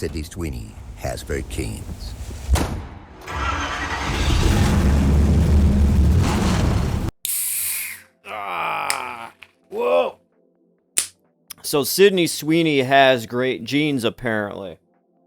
Sydney Sweeney has great genes. Whoa. So Sydney Sweeney has great genes, apparently.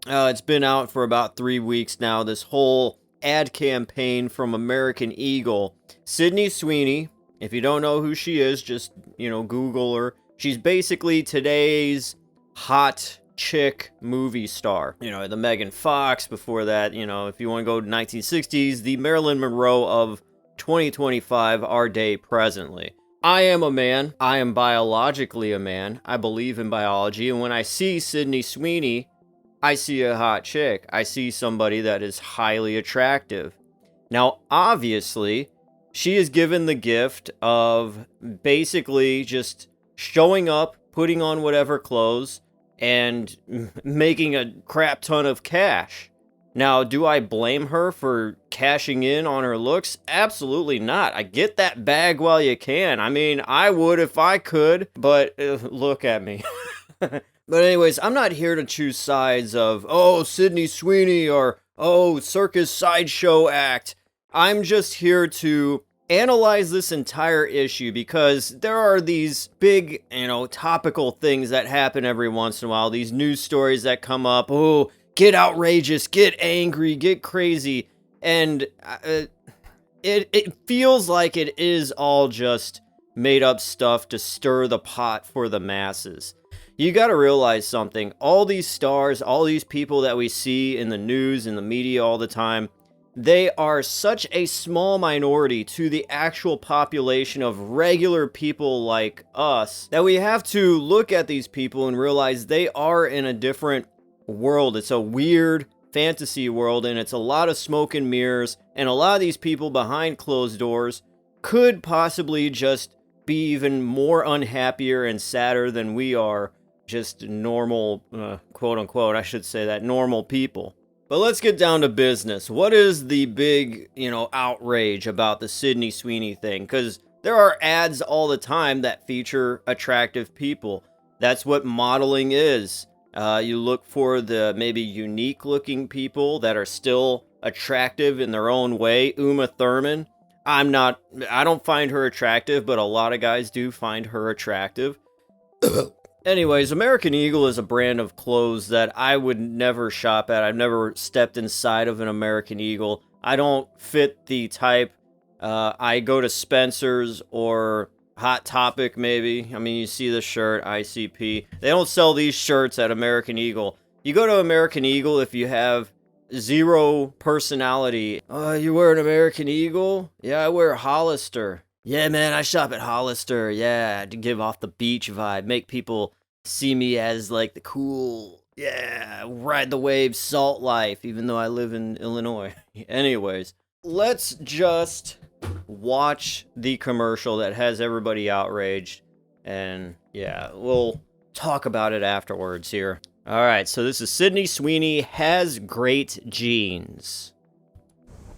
It's been out for about 3 weeks now, this whole ad campaign from American Eagle. Sydney Sweeney, if you don't know who she is, just, Google her. She's basically today's hot chick movie star. The Megan Fox, before that, if you want to go to 1960s, the Marilyn Monroe of 2025, our day presently. I am a man. I am biologically a man. I believe in biology. And when I see Sydney Sweeney, I see a hot chick. I see somebody that is highly attractive. Now, obviously, she is given the gift of basically just showing up, putting on whatever clothes, and making a crap ton of cash. Now, do I blame her for cashing in on her looks? Absolutely not. I get that bag while you can. I mean, I would if I could, but look at me. But anyways, I'm not here to choose sides of, Sydney Sweeney or, circus sideshow act. I'm just here to analyze this entire issue because there are these big, topical things that happen every once in a while. These news stories that come up. Get outrageous, get angry, get crazy. And it feels like it is all just made up stuff to stir the pot for the masses. You gotta realize something. All these stars, all these people that we see in the news, in the media all the time, they are such a small minority to the actual population of regular people like us that we have to look at these people and realize they are in a different world. It's a weird fantasy world, and it's a lot of smoke and mirrors, and a lot of these people behind closed doors could possibly just be even more unhappier and sadder than we are, just normal, quote unquote, I should say that, normal people. But let's get down to business. What is the big, outrage about the Sydney Sweeney thing? Because there are ads all the time that feature attractive people. That's what modeling is. You look for the maybe unique looking people that are still attractive in their own way. Uma Thurman. I don't find her attractive, but a lot of guys do find her attractive. Anyways, American Eagle is a brand of clothes that I would never shop at. I've never stepped inside of an American Eagle. I don't fit the type. I go to Spencer's or Hot Topic, maybe. I mean, you see the shirt, ICP. They don't sell these shirts at American Eagle. You go to American Eagle if you have zero personality. You wear an American Eagle? Yeah, I wear Hollister. Yeah, man, I shop at Hollister. Yeah, to give off the beach vibe. Make people see me as, like, the cool, ride the wave, salt life, even though I live in Illinois. Anyways, let's just watch the commercial that has everybody outraged, and we'll talk about it afterwards here. All right, so this is Sydney Sweeney has great genes.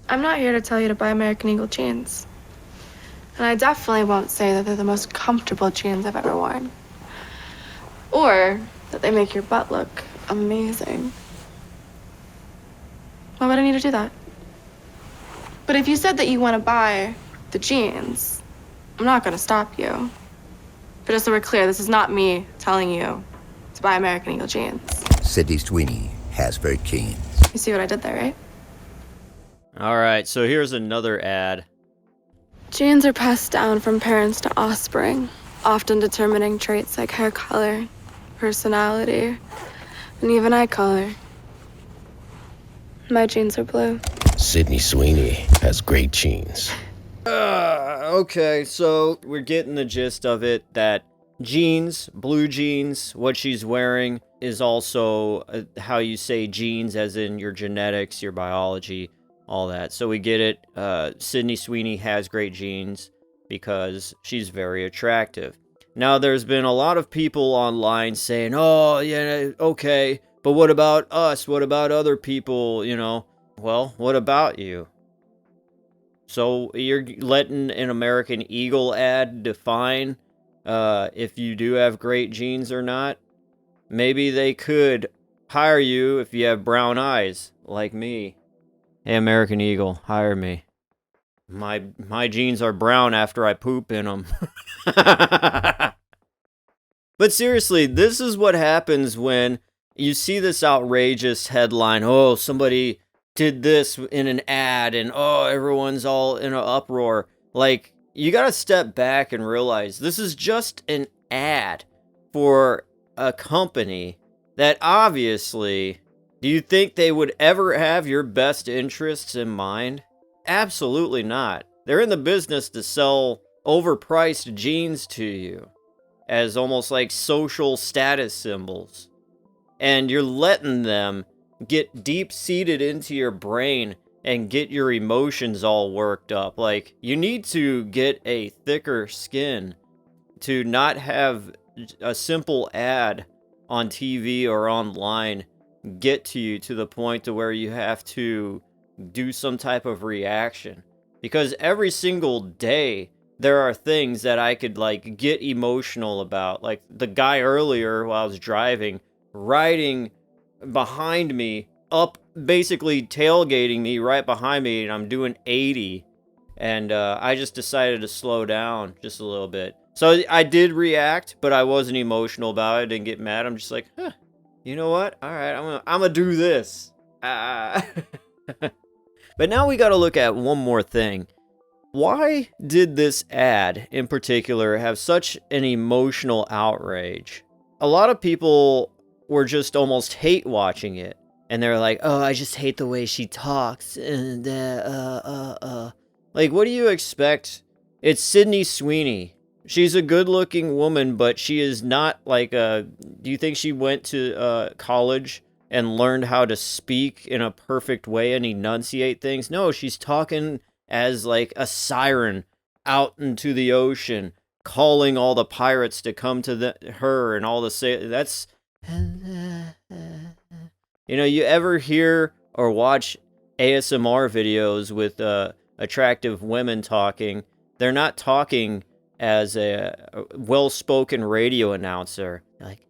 I'm not here to tell you to buy American Eagle jeans. And I definitely won't say that they're the most comfortable jeans I've ever worn. Or that they make your butt look amazing. Why would I need to do that? But if you said that you want to buy the jeans, I'm not going to stop you. But just so we're clear, this is not me telling you to buy American Eagle jeans. Sydney Sweeney has great genes. You see what I did there, right? All right, so here's another ad. Genes are passed down from parents to offspring, often determining traits like hair color, personality, and even eye color. My genes are blue. Sydney Sweeney has great genes. Okay, so we're getting the gist of it, that jeans, blue jeans, what she's wearing is also how you say genes, as in your genetics, your biology, all that. So we get it. Sydney Sweeney has great genes because she's very attractive. Now, there's been a lot of people online saying, okay, but what about us? What about other people, Well, what about you? So you're letting an American Eagle ad define if you do have great genes or not? Maybe they could hire you if you have brown eyes, like me. Hey, American Eagle, hire me. My jeans are brown after I poop in them. But seriously, this is what happens when you see this outrageous headline. Oh, somebody did this in an ad, and oh, everyone's all in an uproar. Like, you gotta step back and realize this is just an ad for a company that obviously, do you think they would ever have your best interests in mind? Absolutely not. They're in the business to sell overpriced jeans to you as almost like social status symbols. And you're letting them get deep seated into your brain and get your emotions all worked up. Like, you need to get a thicker skin to not have a simple ad on TV or online get to you to the point to where you have to do some type of reaction. Because every single day there are things that I could like get emotional about. Like the guy earlier while I was driving, riding behind me, up basically tailgating me right behind me, and I'm doing 80. And I just decided to slow down just a little bit. So I did react, but I wasn't emotional about it. I didn't get mad. I'm just like, huh, you know what? All right, I'm gonna do this. But now we got to look at one more thing. Why did this ad in particular have such an emotional outrage? A lot of people were just almost hate watching it. And they're like, oh, I just hate the way she talks. And, Like, what do you expect? It's Sydney Sweeney. She's a good-looking woman, but she is not like a... Do you think she went to college and learned how to speak in a perfect way and enunciate things? No, she's talking as like a siren out into the ocean, calling all the pirates to come to her and all the that's you know, you ever hear or watch ASMR videos with attractive women talking? They're not talking as a well-spoken radio announcer. They're like,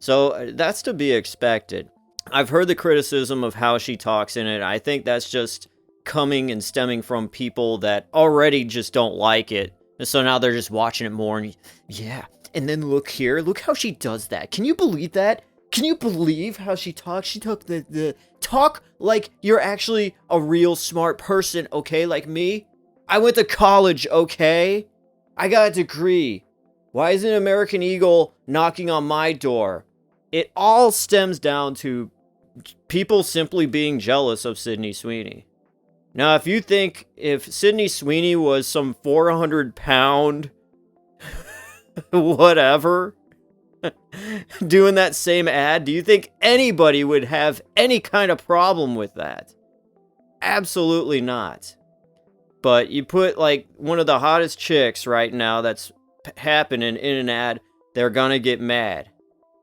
so that's to be expected. I've heard the criticism of how she talks in it. I think that's just coming and stemming from people that already just don't like it. And so now they're just watching it more and yeah. And then look here. Look how she does that. Can you believe that? Can you believe how she talks? She took the talk like you're actually a real smart person, okay? Like me. I went to college, okay? I got a degree. Why isn't American Eagle knocking on my door? It all stems down to people simply being jealous of Sydney Sweeney. Now, if you think if Sydney Sweeney was some 400-pound whatever doing that same ad, do you think anybody would have any kind of problem with that? Absolutely not. But you put like one of the hottest chicks right now that's happening in an ad, they're gonna get mad.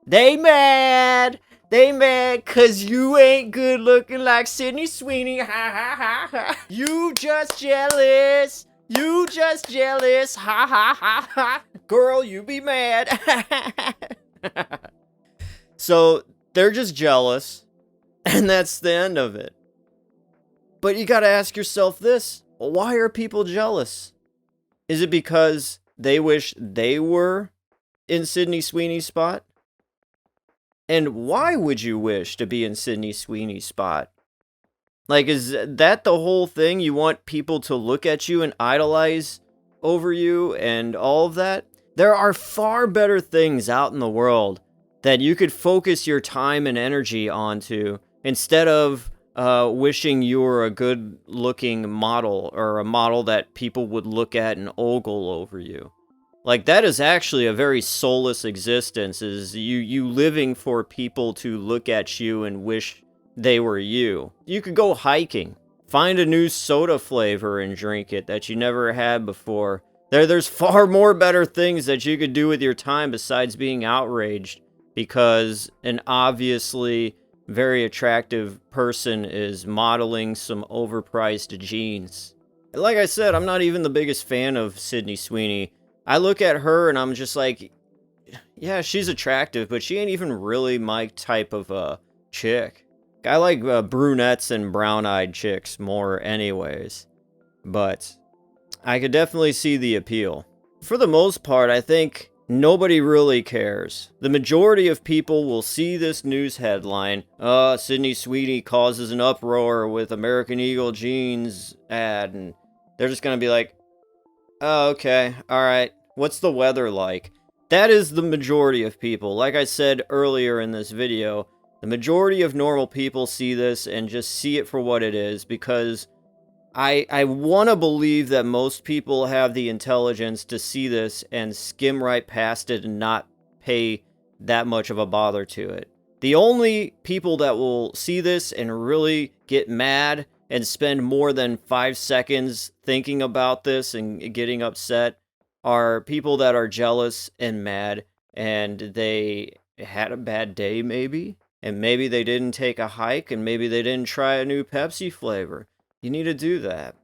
They mad! They mad cause you ain't good looking like Sydney Sweeney. Ha ha ha ha. You just jealous. You just jealous. Ha ha ha ha. Girl, you be mad. So they're just jealous. And that's the end of it. But you gotta ask yourself this. Why are people jealous? Is it because they wish they were in Sydney Sweeney's spot? And why would you wish to be in Sydney Sweeney's spot? Like, is that the whole thing? You want people to look at you and idolize over you and all of that? There are far better things out in the world that you could focus your time and energy onto instead of wishing you were a good-looking model or a model that people would look at and ogle over you. Like, that is actually a very soulless existence, is you living for people to look at you and wish they were you. You could go hiking, find a new soda flavor and drink it that you never had before. There's far more better things that you could do with your time besides being outraged because an obviously very attractive person is modeling some overpriced jeans. Like I said, I'm not even the biggest fan of Sydney Sweeney. I look at her and I'm just like, yeah, she's attractive, but she ain't even really my type of chick. I like brunettes and brown-eyed chicks more anyways, but I could definitely see the appeal. For the most part, I think nobody really cares. The majority of people will see this news headline, Sydney Sweeney causes an uproar with American Eagle jeans ad, and they're just gonna be like, oh, okay, alright, what's the weather like? That is the majority of people. Like I said earlier in this video, the majority of normal people see this and just see it for what it is, because I want to believe that most people have the intelligence to see this and skim right past it and not pay that much of a bother to it. The only people that will see this and really get mad and spend more than 5 seconds thinking about this and getting upset are people that are jealous and mad, and they had a bad day maybe, and maybe they didn't take a hike, and maybe they didn't try a new Pepsi flavor. You need to do that.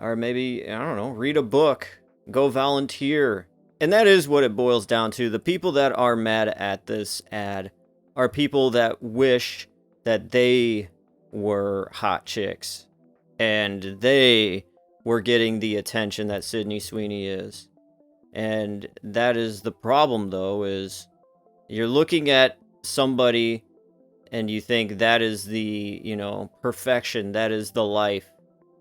Or maybe, I don't know, read a book, go volunteer. And that is what it boils down to. The people that are mad at this ad are people that wish that they were hot chicks and they were getting the attention that Sydney Sweeney is. And that is the problem, though, is you're looking at somebody and you think that is the, perfection, that is the life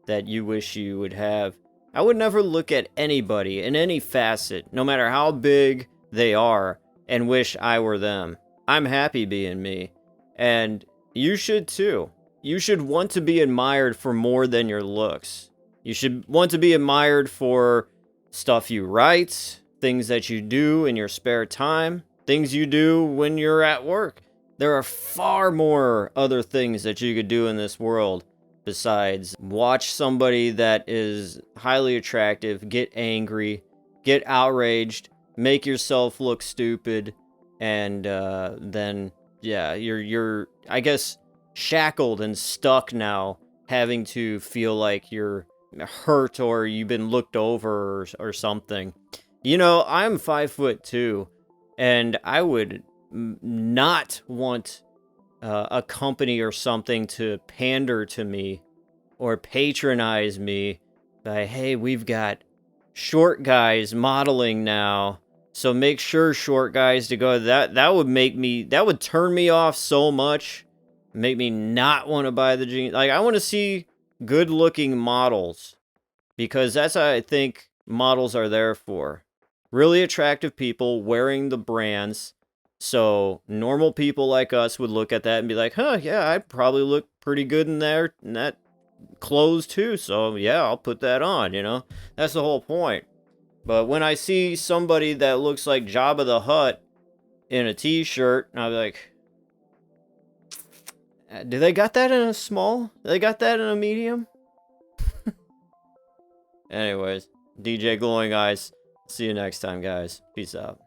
that you wish you would have. I would never look at anybody in any facet, no matter how big they are, and wish I were them. I'm happy being me. And you should too. You should want to be admired for more than your looks. You should want to be admired for stuff you write, things that you do in your spare time, things you do when you're at work. There are far more other things that you could do in this world besides watch somebody that is highly attractive, get angry, get outraged, make yourself look stupid, and then, yeah, you're, I guess, shackled and stuck now, having to feel like you're hurt or you've been looked over or something. I'm 5'2", and I would not want a company or something to pander to me or patronize me by, hey, we've got short guys modeling now, so make sure short guys to go. That would turn me off so much, make me not want to buy the jeans. Like, I want to see good looking models, because that's what I think models are there for. Really attractive people wearing the brands. So normal people like us would look at that and be like, huh, yeah, I'd probably look pretty good in that clothes too. So yeah, I'll put that on, That's the whole point. But when I see somebody that looks like Jabba the Hutt in a t-shirt, I'll be like, do they got that in a small? Do they got that in a medium? Anyways, DJ Glowing Eyes. See you next time, guys. Peace out.